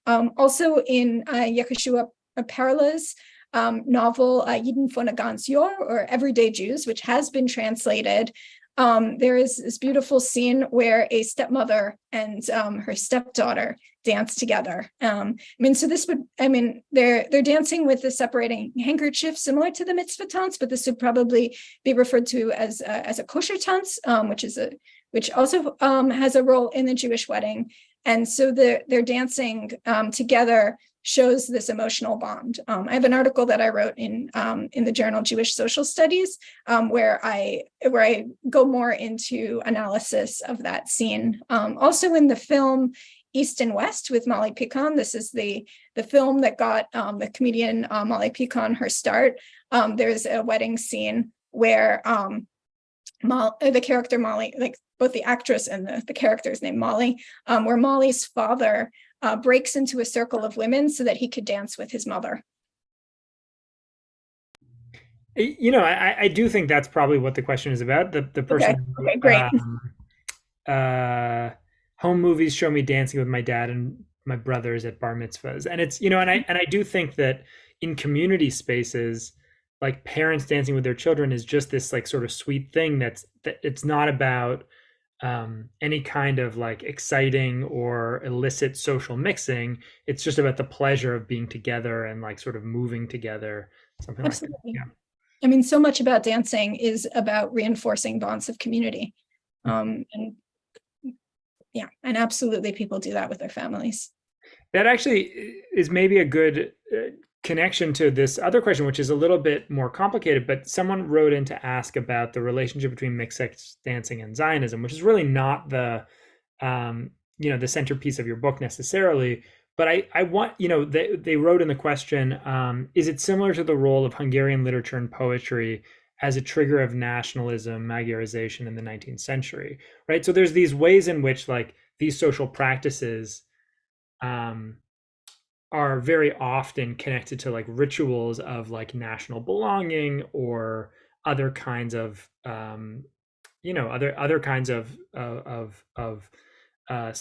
Also in Yeshua Perla's novel Jeden von a ganz Jahr, or Everyday Jews, which has been translated, there is this beautiful scene where a stepmother and her stepdaughter dance together. They're dancing with the separating handkerchief, similar to the mitzvah dance, but this would probably be referred to as a kosher dance, which also has a role in the Jewish wedding. And so they're dancing together shows this emotional bond. I have an article that I wrote in the journal Jewish Social Studies, where I go more into analysis of that scene. Also in the film East and West with Molly Picon, this is the film that got the comedian Molly Picon her start. There's a wedding scene where the character Molly, like both the actress and the character is named Molly, where Molly's father breaks into a circle of women so that he could dance with his mother. I do think that's probably what the question is about. The person, okay, great. Home movies show me dancing with my dad and my brothers at bar mitzvahs, and it's and I do think that in community spaces, like parents dancing with their children is just this like sort of sweet thing that it's not about any kind of like exciting or illicit social mixing. It's just about the pleasure of being together and like sort of moving together, something Absolutely. Like that. Yeah. I mean, so much about dancing is about reinforcing bonds of community. And absolutely people do that with their families. That actually is maybe a good connection to this other question, which is a little bit more complicated, but someone wrote in to ask about the relationship between mixed sex dancing and Zionism, which is really not the the centerpiece of your book necessarily. But I want, they wrote in the question, is it similar to the role of Hungarian literature and poetry as a trigger of nationalism, Magyarization in the 19th century, right? So there's these ways in which like these social practices are very often connected to like rituals of like national belonging or other kinds of other kinds of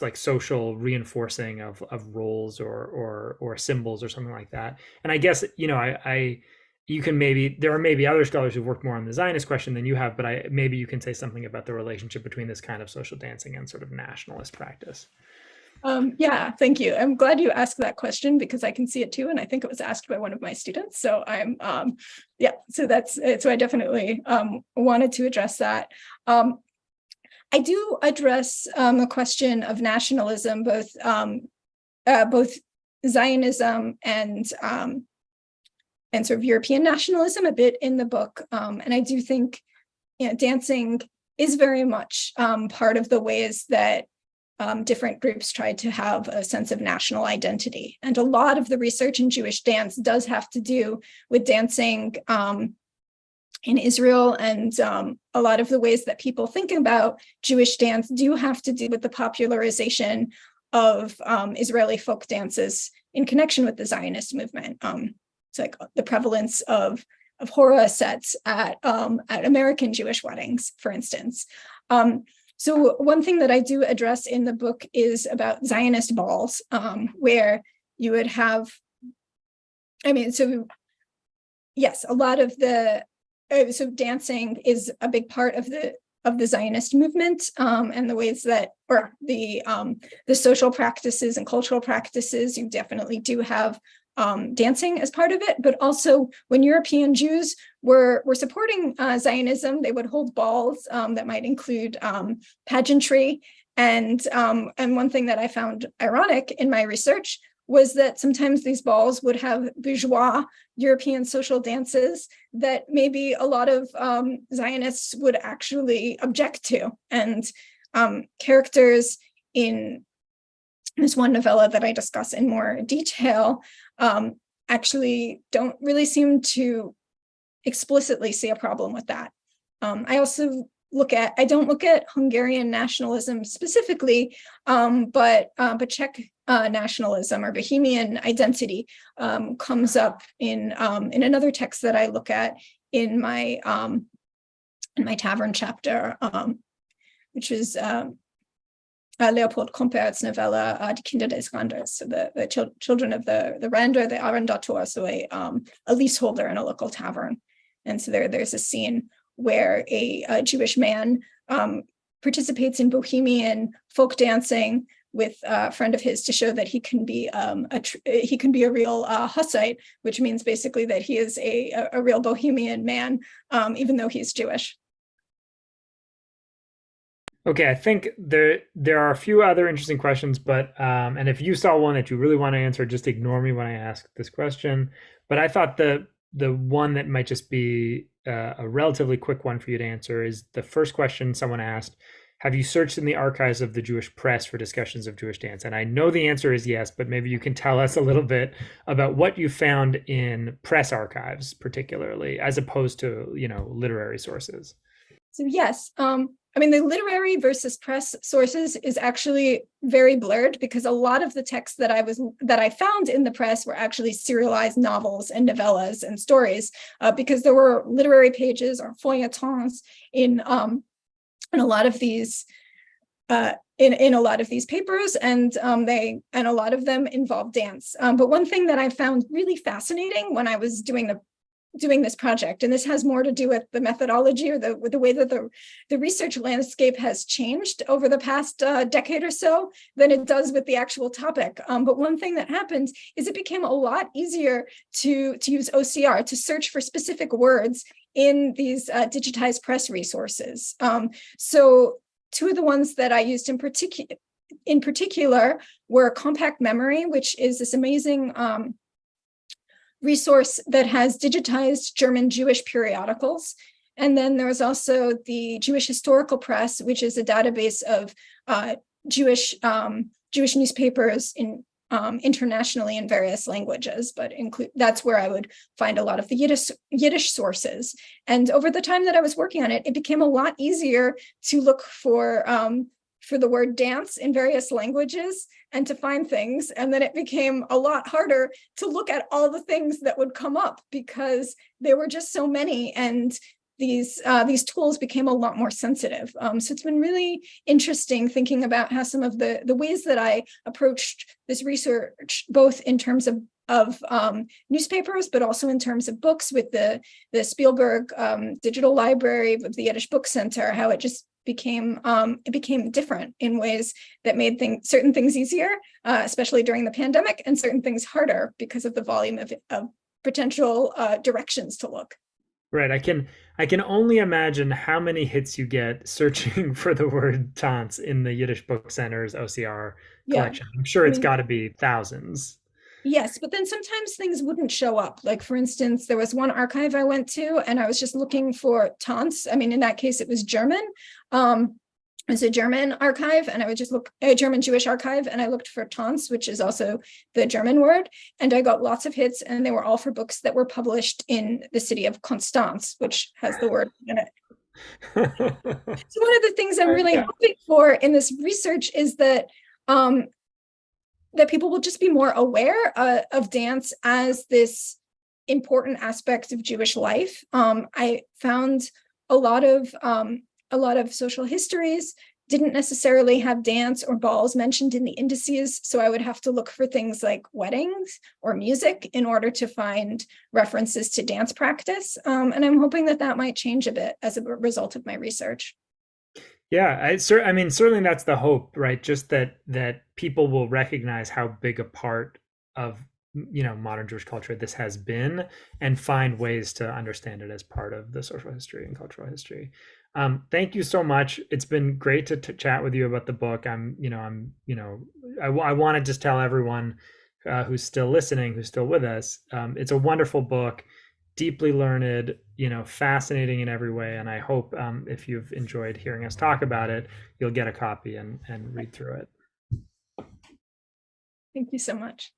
like social reinforcing of roles or symbols or something like that. And I guess you can there are maybe other scholars who've worked more on the Zionist question than you have, but maybe you can say something about the relationship between this kind of social dancing and sort of nationalist practice. Yeah, thank you. I'm glad you asked that question because I can see it too, and I think it was asked by one of my students. So I'm, so I definitely wanted to address that. I do address the question of nationalism, both Zionism and sort of European nationalism a bit in the book, and I do think dancing is very much part of the ways that different groups tried to have a sense of national identity. And a lot of the research in Jewish dance does have to do with dancing in Israel, and a lot of the ways that people think about Jewish dance do have to do with the popularization of Israeli folk dances in connection with the Zionist movement. It's like the prevalence of hora sets at American Jewish weddings, for instance. So one thing that I do address in the book is about Zionist balls, where you would have, yes, a lot of the, so dancing is a big part of the Zionist movement, and the ways that, or the social practices and cultural practices, you definitely do have dancing as part of it. But also when European Jews were supporting Zionism, they would hold balls that might include pageantry. And one thing that I found ironic in my research was that sometimes these balls would have bourgeois European social dances that maybe a lot of Zionists would actually object to. And characters in this one novella that I discuss in more detail actually don't really seem to explicitly see a problem with that. I also I don't look at Hungarian nationalism specifically, but Czech nationalism or Bohemian identity comes up in another text that I look at in my tavern chapter, which is Leopold Kompert's novella Die Kinder des Randers, so the children of the Rander, the Arrendator, so a leaseholder in a local tavern. And so there's a scene where a Jewish man participates in Bohemian folk dancing with a friend of his to show that he can be a real Hussite, which means basically that he is a real Bohemian man, even though he's Jewish. Okay, I think there are a few other interesting questions, but and if you saw one that you really want to answer, just ignore me when I ask this question. But I thought the one that might just be a relatively quick one for you to answer is the first question someone asked: have you searched in the archives of the Jewish press for discussions of Jewish dance? And I know the answer is yes, but maybe you can tell us a little bit about what you found in press archives, particularly, as opposed to, literary sources. So yes, the literary versus press sources is actually very blurred, because a lot of the texts that I found in the press were actually serialized novels and novellas and stories, because there were literary pages or feuilletons in a lot of these in a lot of these papers, and a lot of them involve dance. But one thing that I found really fascinating when I was doing this project, and this has more to do with the methodology or the way that the research landscape has changed over the past decade or so than it does with the actual topic. But one thing that happened is it became a lot easier to use OCR to search for specific words in these digitized press resources. So two of the ones that I used in particular were Compact Memory, which is this amazing resource that has digitized German Jewish periodicals. And then there was also the Jewish Historical Press, which is a database of Jewish newspapers internationally in various languages, but that's where I would find a lot of the Yiddish sources. And over the time that I was working on it, it became a lot easier to look for the word dance in various languages and to find things. And then it became a lot harder to look at all the things that would come up, because there were just so many, and these tools became a lot more sensitive. So it's been really interesting thinking about how some of the ways that I approached this research, both in terms of newspapers, but also in terms of books, with the Spielberg Digital Library of the Yiddish Book Center, how it just became different in ways that made certain things easier, especially during the pandemic, and certain things harder because of the volume of potential directions to look. Right. I can only imagine how many hits you get searching for the word "tans" in the Yiddish Book Center's OCR collection. I'm sure it's got to be thousands. Yes, but then sometimes things wouldn't show up. Like, for instance, there was one archive I went to and I was just looking for "tans." In that case, it was German. was a German archive, and I would just look a German Jewish archive, and I looked for Tanz, which is also the German word, and I got lots of hits, and they were all for books that were published in the city of Constance, which has the word in it. So one of the things I'm really hoping for in this research is that that people will just be more aware of dance as this important aspect of Jewish life. I found a lot of social histories didn't necessarily have dance or balls mentioned in the indices, so I would have to look for things like weddings or music in order to find references to dance practice. And I'm hoping that that might change a bit as a result of my research. Yeah, I mean, certainly that's the hope, right? Just that people will recognize how big a part of, you know, modern Jewish culture this has been, and find ways to understand it as part of the social history and cultural history. Thank you so much. It's been great to chat with you about the book. I want to just tell everyone who's still listening, who's still with us, it's a wonderful book, deeply learned, you know, fascinating in every way. And I hope if you've enjoyed hearing us talk about it, you'll get a copy and read through it. Thank you so much.